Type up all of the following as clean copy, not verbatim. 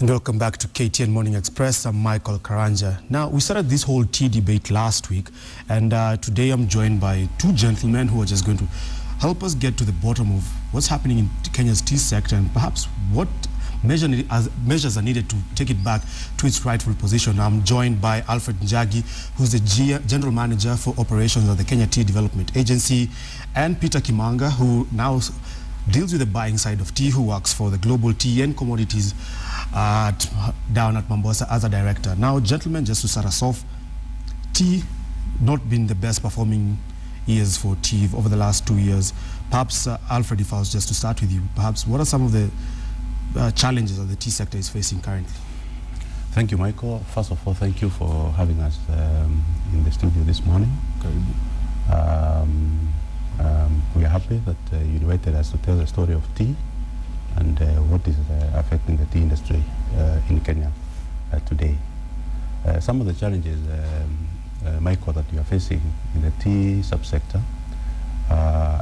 And welcome back to KTN Morning Express. I'm Michael Karanja. Now, we started this whole tea debate last week, and today I'm joined by two gentlemen who are just going to help us get to the bottom of what's happening in Kenya's tea sector and perhaps what measures are needed to take it back to its rightful position. I'm joined by Alfred Njagi, who's the General Manager for Operations of the Kenya Tea Development Agency, and Peter Kimanga, who now deals with the buying side of tea, who works for the Global Tea and Commodities down at Mombasa as a director. Now, gentlemen, just to start us off, tea not been the best performing years for tea over the last 2 years. Perhaps, Alfred, if I was just to start with you, perhaps what are some of the challenges that the tea sector is facing currently? Thank you, Michael. First of all, thank you for having us in the studio this morning. We are happy that you invited us to tell the story of tea and what is affecting the tea industry in Kenya today. Some of the challenges, Michael, that you are facing in the tea subsector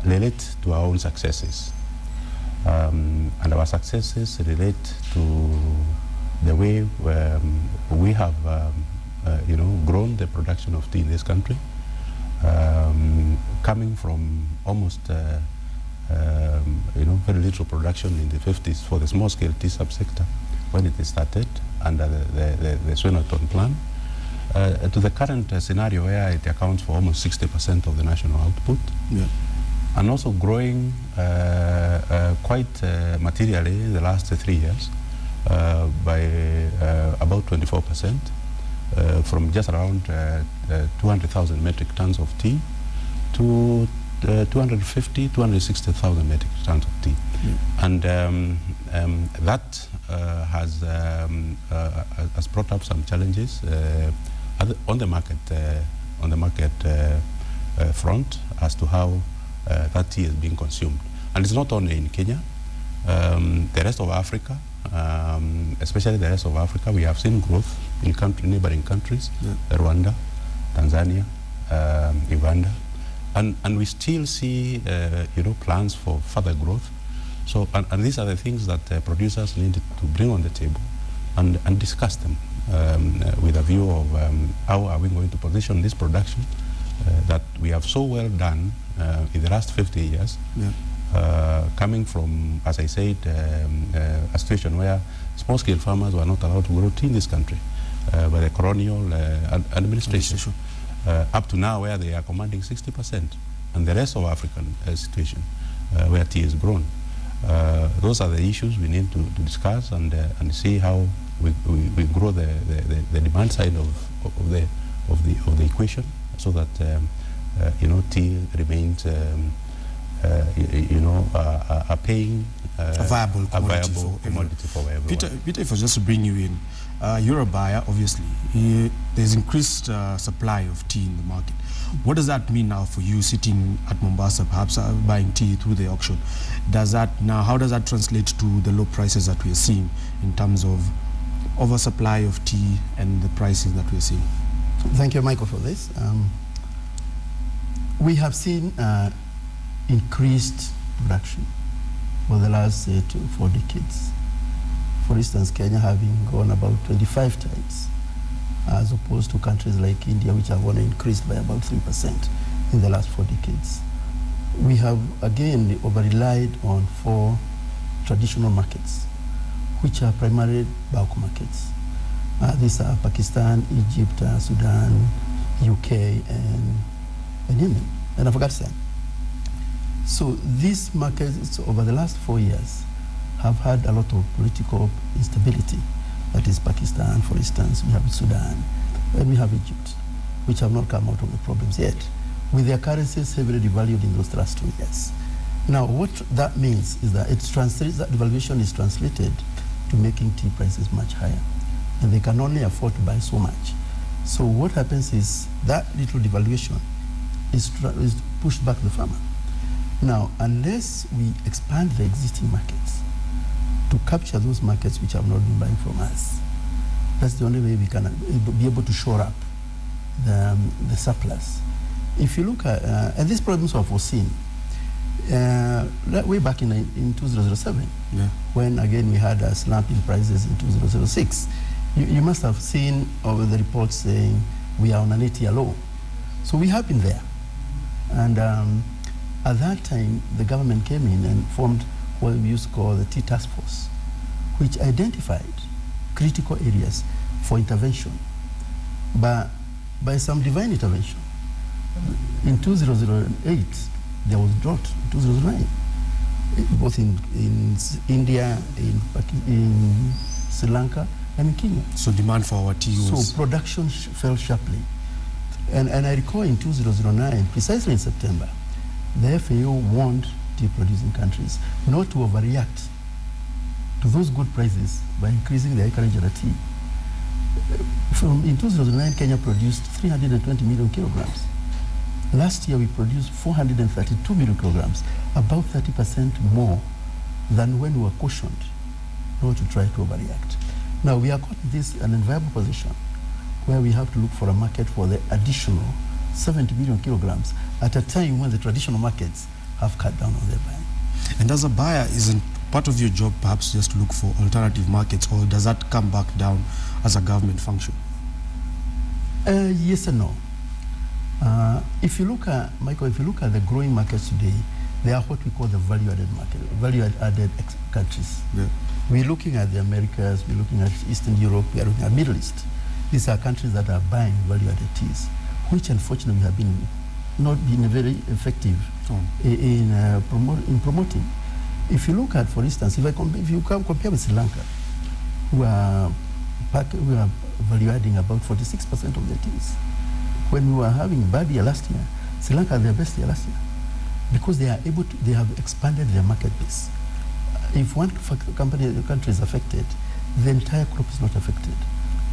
relate to our own successes. And our successes relate to the way we have grown the production of tea in this country, coming from almost very little production in the 50s for the small-scale tea subsector when it started under the Swinnerton plan, to the current scenario where it accounts for almost 60% of the national output. Yeah. And also growing quite materially in the last 3 years by about 24%, from just around 200,000 metric tons of tea to 260,000 metric tons of tea. And that has brought up some challenges on the market front as to how that tea is being consumed. And it's not only in Kenya, the rest of Africa, especially the rest of Africa, we have seen growth in neighboring countries, Rwanda, Tanzania, Uganda, and we still see plans for further growth. So, and these are the things that producers need to bring on the table and discuss them with a view of how are we going to position this production that we have so well done in the last 50 years, coming from, as I said, a situation where small-scale farmers were not allowed to grow tea in this country by the colonial administration, up to now where they are commanding 60%, and the rest of African situation where tea is grown. Those are the issues we need to discuss and see how we grow the demand side of the equation, so that tea remains a paying viable commodity for everyone. Peter, if I was just to bring you in, you're a buyer, obviously. There's increased supply of tea in the market. What does that mean now for you sitting at Mombasa, perhaps buying tea through the auction? How does that translate to the low prices that we are seeing in terms of oversupply of tea and the prices that we are seeing? Thank you, Michael, for this. We have seen increased production for the last 2 to 4 decades. For instance, Kenya having gone about 25 times, as opposed to countries like India, which have only increased by about 3% in the last 4 decades. We have, again, over-relied on 4 traditional markets, which are primarily bulk markets. These are Pakistan, Egypt, Sudan, UK, and Yemen, and Afghanistan. So these markets, over the last 4 years, have had a lot of political instability. That is Pakistan, for instance, we have Sudan, and we have Egypt, which have not come out of the problems yet, with their currencies heavily devalued in those last 2 years. Now, what that means is that that devaluation is translated to making tea prices much higher, and they can only afford to buy so much. So what happens is that little devaluation is pushed back the farmer. Now, unless we expand the existing markets to capture those markets which have not been buying from us, that's the only way we can be able to shore up the surplus. If you look at, and these problems are foreseen, way back in 2007, Yeah. when again we had a slump in prices in 2006. You must have seen over the reports saying we are on an 8-year low. So we have been there. And at that time, the government came in and formed what we used to call the T Task Force, which identified critical areas for intervention. But by some divine intervention, in 2008, there was drought. In 2009, both in India, in Sri Lanka, and in Kenya. So demand for our tea was... So production fell sharply. And I recall in 2009, precisely in September, the FAO warned tea-producing countries not to overreact to those good prices by increasing the acreage of the tea. In 2009, Kenya produced 320 million kilograms. Last year, we produced 432 million kilograms, about 30% more than when we were cautioned not to try to overreact. Now, we are caught in this an unviable position where we have to look for a market for the additional 70 million kilograms at a time when the traditional markets have cut down on their buying. And as a buyer, isn't part of your job perhaps just to look for alternative markets, or does that come back down as a government function? Yes and no. If you look at, Michael, if you look at the growing markets today, they are what we call the value-added market, value-added countries. Yeah. We're looking at the Americas, we're looking at Eastern Europe, we are looking at Middle East. These are countries that are buying value-added teas, which unfortunately have been not been very effective in promoting. If you look at, for instance, if you compare with Sri Lanka, who are value-adding about 46% of their teas. When we were having a bad year last year, Sri Lanka had their best year last year because they are able to, they have expanded their market base. If one country is affected, the entire crop is not affected.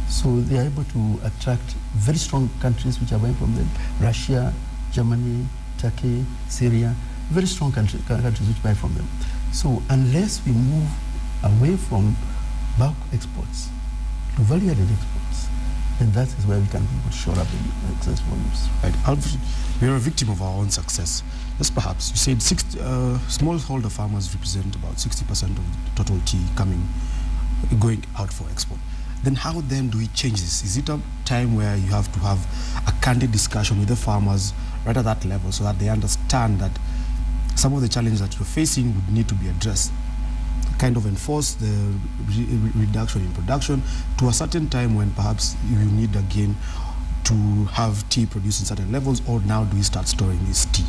So they are able to attract very strong countries which are buying from them. Russia, Germany, Turkey, Syria, very strong countries which buy from them. So unless we move away from bulk exports to value-added exports, then that is where we can be able to shore up the excess volumes. Right. We are a victim of our own success. Yes, perhaps. You said smallholder farmers represent about 60% of the total tea going out for export. Then how then do we change this? Is it a time where you have to have a candid discussion with the farmers right at that level so that they understand that some of the challenges that you're facing would need to be addressed? Kind of enforce the reduction in production to a certain time when perhaps you need again to have tea produced in certain levels, or now do we start storing this tea?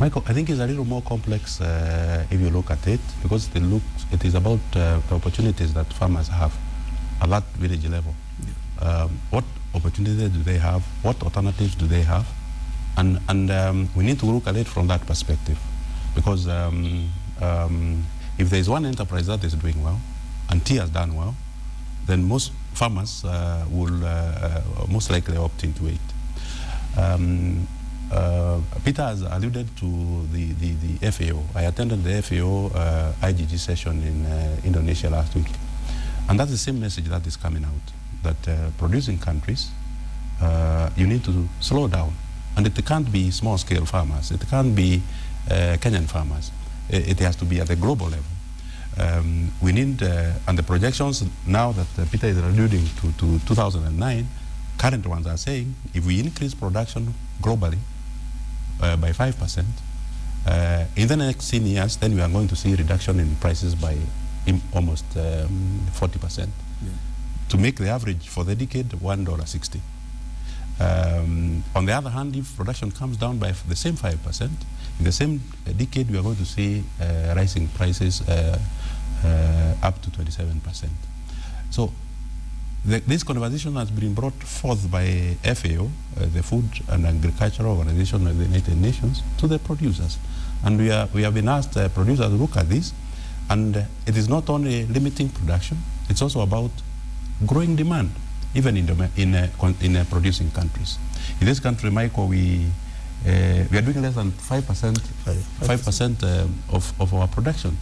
Michael, I think it's a little more complex if you look at it, because it is about the opportunities that farmers have at that village level. Yeah. What opportunities do they have? What alternatives do they have? And we need to look at it from that perspective, because if there is one enterprise that is doing well, and tea has done well, then most farmers will most likely opt into it. Peter has alluded to the FAO. I attended the FAO IGG session in Indonesia last week. And that's the same message that is coming out, that producing countries, you need to slow down. And it can't be small-scale farmers. It can't be Kenyan farmers. It has to be at the global level. We need, and the projections now that Peter is alluding to 2009, current ones are saying, if we increase production globally by 5%, in the next 10 years, then we are going to see a reduction in prices by almost 40%, yeah. To make the average for the decade $1.60. On the other hand, if production comes down by the same 5%, in the same decade, we are going to see rising prices up to 27%. So this conversation has been brought forth by FAO, the Food and Agricultural Organization of the United Nations, to the producers. And we have been asked producers to look at this, and it is not only limiting production, it's also about growing demand, even in producing countries. In this country, Michael, we are doing less than 5% of our production,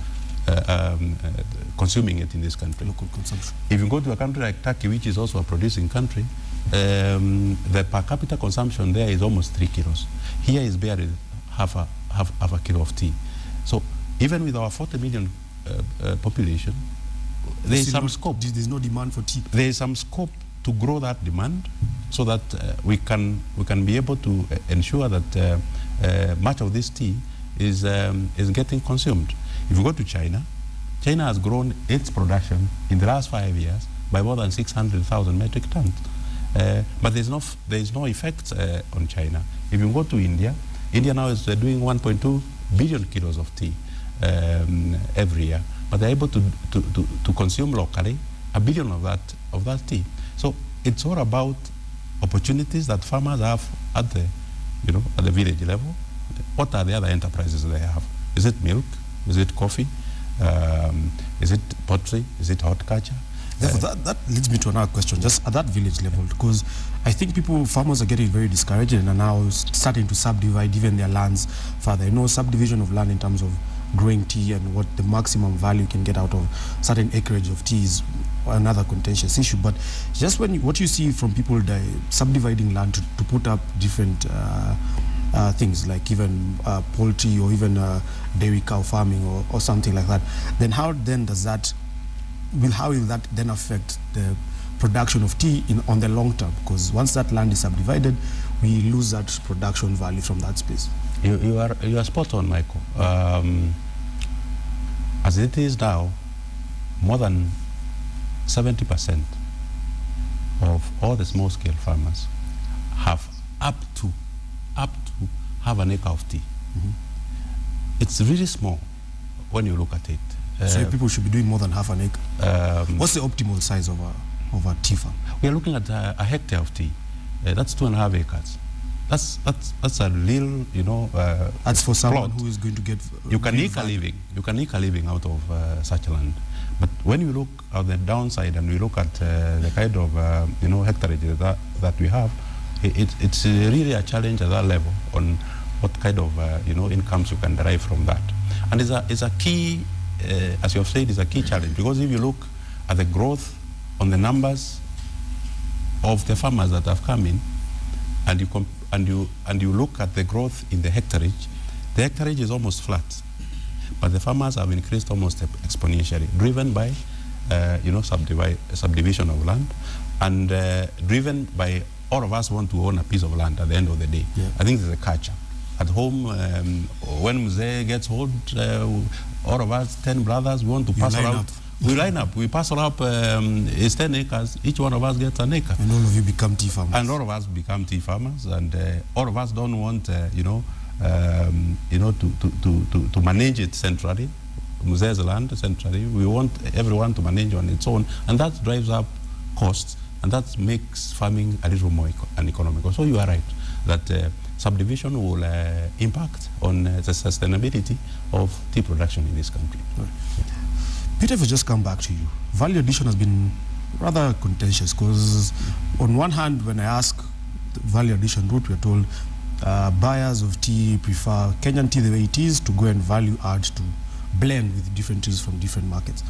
consuming it in this country. Local consumption. If you go to a country like Turkey, which is also a producing country, the per capita consumption there is almost 3 kilos. Here is barely half have a kilo of tea. So even with our 40 million population, there is some scope. There's no demand for tea. There is some scope to grow that demand, so that we can be able to ensure that much of this tea is getting consumed. If you go to China, China has grown its production in the last 5 years by more than 600,000 metric tons. But there is no effect on China. If you go to India, India now is doing 1.2 billion kilos of tea every year, but they're able to consume locally 1 billion of that tea. So it's all about opportunities that farmers have at the village level. What are the other enterprises they have? Is it milk? Is it coffee? Is it poultry? Is it horticulture? Therefore, that leads me to another question, just at that village level, because I think farmers are getting very discouraged and are now starting to subdivide even their lands further. Subdivision of land in terms of growing tea and what the maximum value you can get out of certain acreage of tea is another contentious issue. But just what you see from people subdividing land to put up different things like even poultry or even dairy cow farming or something like that, then how will that then affect the production of tea on the long term? Because once that land is subdivided, we lose that production value from that space. You are spot on, Michael. As it is now, more than 70% of all the small-scale farmers have up to have an acre of tea. Mm-hmm. It's really small when you look at it. So people should be doing more than half an acre. What's the optimal size of a tea farm? We are looking at a hectare of tea. That's 2.5 acres. That's a real, that's for someone plot. Who is going to get. You can make a living. You can make a living out of such land. But when you look at the downside and we look at the kind of hectareage that we have, it's really a challenge at that level on what kind of incomes you can derive from that. And it's a key, as you have said, is a key challenge, because if you look at the growth on the numbers of the farmers that have come in, and you look at the growth in the hectareage is almost flat, but the farmers have increased almost exponentially, driven by subdivision of land, and driven by all of us want to own a piece of land at the end of the day. Yeah. I think there's a culture. At home, when Mzee gets old, all of us, 10 brothers, we want to parcel out. We line up. We parcel up. It's 10 acres. Each one of us gets an acre. And all of you become tea farmers. And all of us become tea farmers. And all of us don't want, to manage it centrally. Mzee's land centrally. We want everyone to manage on its own, and that drives up costs, and that makes farming a little more uneconomical. So you are right that subdivision will impact on the sustainability of tea production in this country. Right. Peter, if I just come back to you, value addition has been rather contentious, because on one hand, when I ask the value addition route, we're told buyers of tea prefer Kenyan tea the way it is to go and value add to blend with different teas from different markets.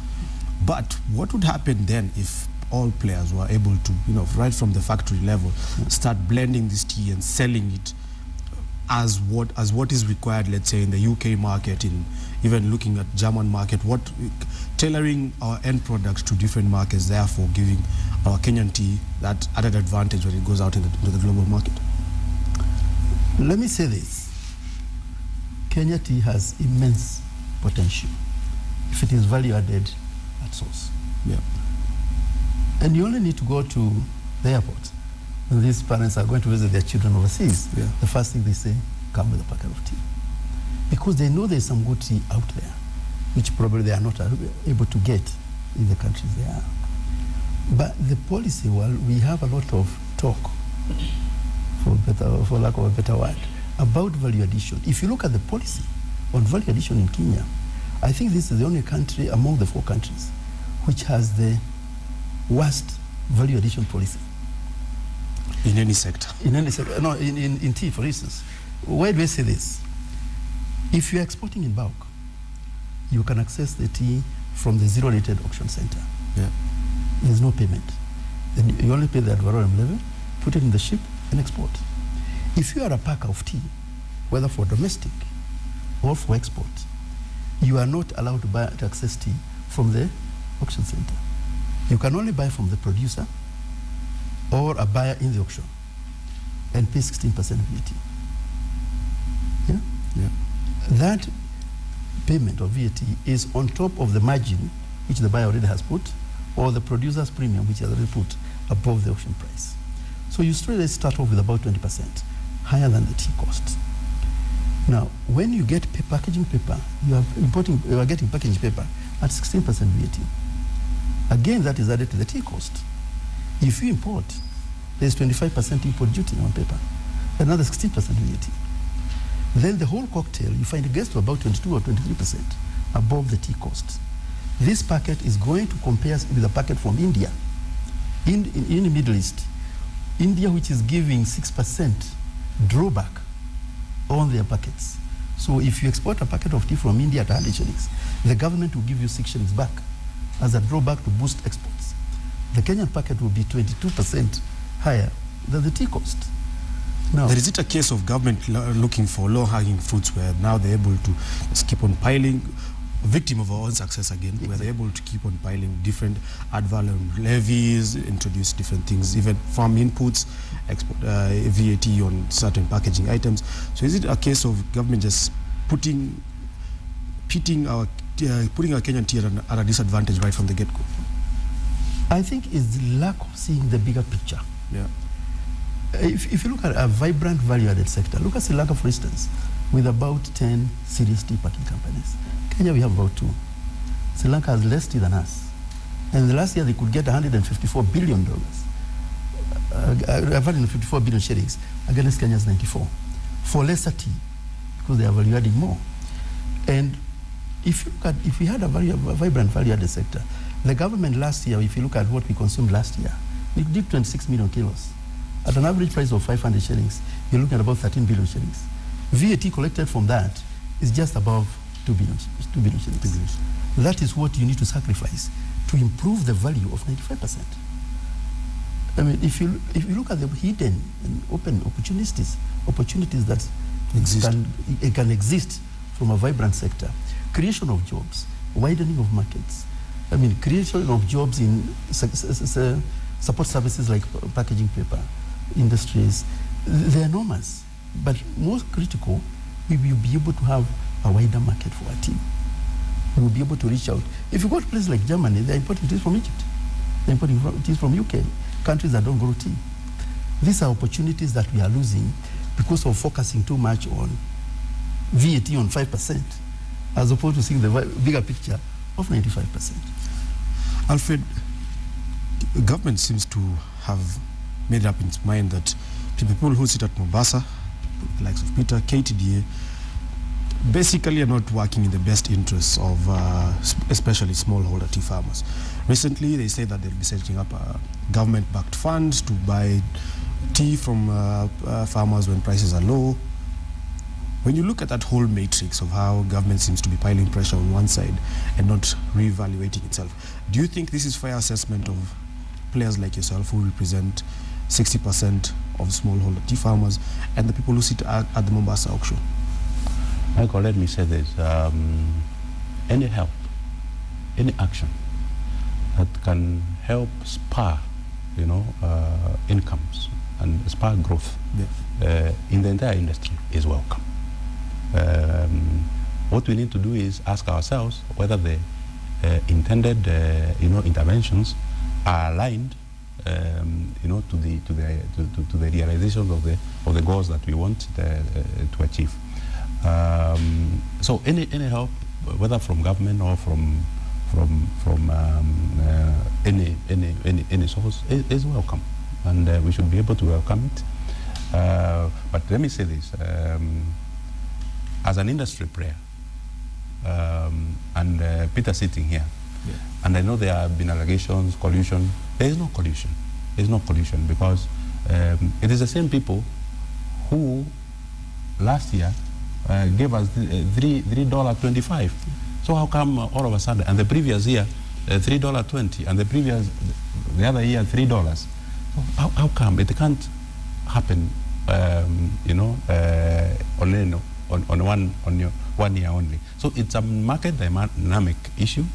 But what would happen then if all players were able to, right from the factory level, start blending this tea and selling it as what is required, let's say, in the UK market, in even looking at German market, tailoring our end products to different markets, therefore giving our Kenyan tea that added advantage when it goes out into the global market? Let me say this. Kenya tea has immense potential if it is value added at source. Yeah. And you only need to go to the airport when these parents are going to visit their children overseas. Yeah. The first thing they say, come with a packet of tea. Because they know there's some good tea out there, which probably they are not able to get in the countries they are. But the policy, we have a lot of talk, for lack of a better word, about value addition. If you look at the policy on value addition in Kenya, I think this is the only country among the 4 countries which has the worst value addition policy. In any sector? In any sector. No, in tea, for instance. Why do I say this? If you're exporting in bulk, you can access the tea from the zero-rated auction center. Yeah. There's no payment. Then you only pay the ad valorem level, put it in the ship, and export. If you are a packer of tea, whether for domestic or for export, you are not allowed to access tea from the auction center. You can only buy from the producer or a buyer in the auction and pay 16% VAT. Yeah? Yeah. That payment of VAT is on top of the margin which the buyer already has put, or the producer's premium which has already put above the auction price. So you start off with about 20% higher than the tea cost. Now, when you get packaging paper, you are getting packaging paper at 16% VAT. Again, that is added to the tea cost. If you import, there's 25% import duty on paper, another 16% VAT. Then the whole cocktail, you find it gets to about 22 or 23% above the tea cost. This packet is going to compare with a packet from India. In the Middle East, India, which is giving 6% drawback on their packets. So if you export a packet of tea from India at 100 shillings, the government will give you 6 shillings back as a drawback to boost exports. The Kenyan packet will be 22% higher than the tea cost. Now, Is it a case of government looking for low-hanging fruits where now they're able to just keep on piling, victim of our own success again, exactly, where they're able to keep on piling different ad valorem levies, introduce different things, even farm inputs, export VAT on certain packaging items. So is it a case of government just putting our Kenyan tea at a disadvantage right from the get-go? I think it's the lack of seeing the bigger picture. Yeah. If you look at a vibrant value-added sector, look at Sri Lanka, for instance, with about 10 serious tea packing companies. Kenya, we have about 2. Sri Lanka has less tea than us. And the last year, they could get $154 billion. 154 billion shillings against Kenya's 94 for lesser tea, because they are value-adding more. And if we had a vibrant value-added sector, the government last year, if you look at what we consumed last year, we did 26 million kilos. At an average price of 500 shillings, you're looking at about 13 billion shillings. VAT collected from that is just above 2 billion shillings. That is what you need to sacrifice to improve the value of 95%. I mean, if you look at the hidden and open opportunities that can exist from a vibrant sector, creation of jobs, widening of markets. I mean, creation of jobs in support services like packaging paper, industries, they're enormous. But most critical, we will be able to have a wider market for our tea. We will be able to reach out. If you go to places like Germany, they're importing tea from Egypt. They're importing tea from UK, countries that don't grow tea. These are opportunities that we are losing because of focusing too much on VAT on 5%, as opposed to seeing the bigger picture of 95%. Alfred, the government seems to have made up its mind that people who sit at Mombasa, the likes of Peter, KTDA, basically are not working in the best interests of especially smallholder tea farmers. Recently, they say that they'll be setting up a government-backed fund to buy tea from farmers when prices are low. When you look at that whole matrix of how government seems to be piling pressure on one side and not reevaluating itself, do you think this is fair assessment of players like yourself who represent 60% of smallholder tea farmers and the people who sit at the Mombasa auction? Michael, let me say this. Any help, any action that can help spur, incomes and spur growth in the entire industry is welcome. What we need to do is ask ourselves whether the intended, interventions are aligned, to the realization of the goals that we want to achieve. So any help, whether from government or from any source, is welcome, and we should be able to welcome it. But let me say this. As an industry player, and Peter sitting here, and I know there have been allegations, collusion. There is no collusion. There is no collusion because it is the same people who last year gave us $3.25. So how come all of a sudden, and the previous year $3.20, and the other year $3? So how come it can't happen? 1 year only. So it's a market dynamic issue.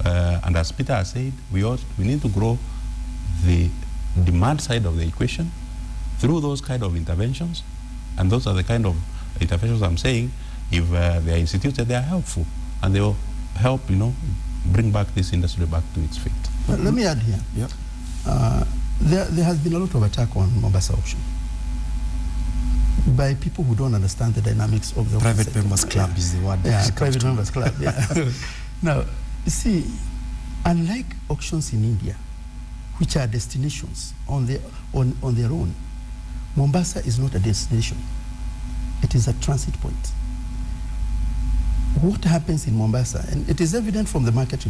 And as Peter has said, we need to grow the demand side of the equation through those kind of interventions. And those are the kind of interventions I'm saying, if they are instituted, they are helpful. And they will help, bring back this industry back to its feet. Let me add here. Yep. There has been a lot of attack on Mombasa auction by people who don't understand the dynamics of the Private members club is the word. Yeah, private members club. Yeah. Now, you see, unlike auctions in India, which are destinations on their own, Mombasa is not a destination. It is a transit point. What happens in Mombasa, and it is evident from the market report,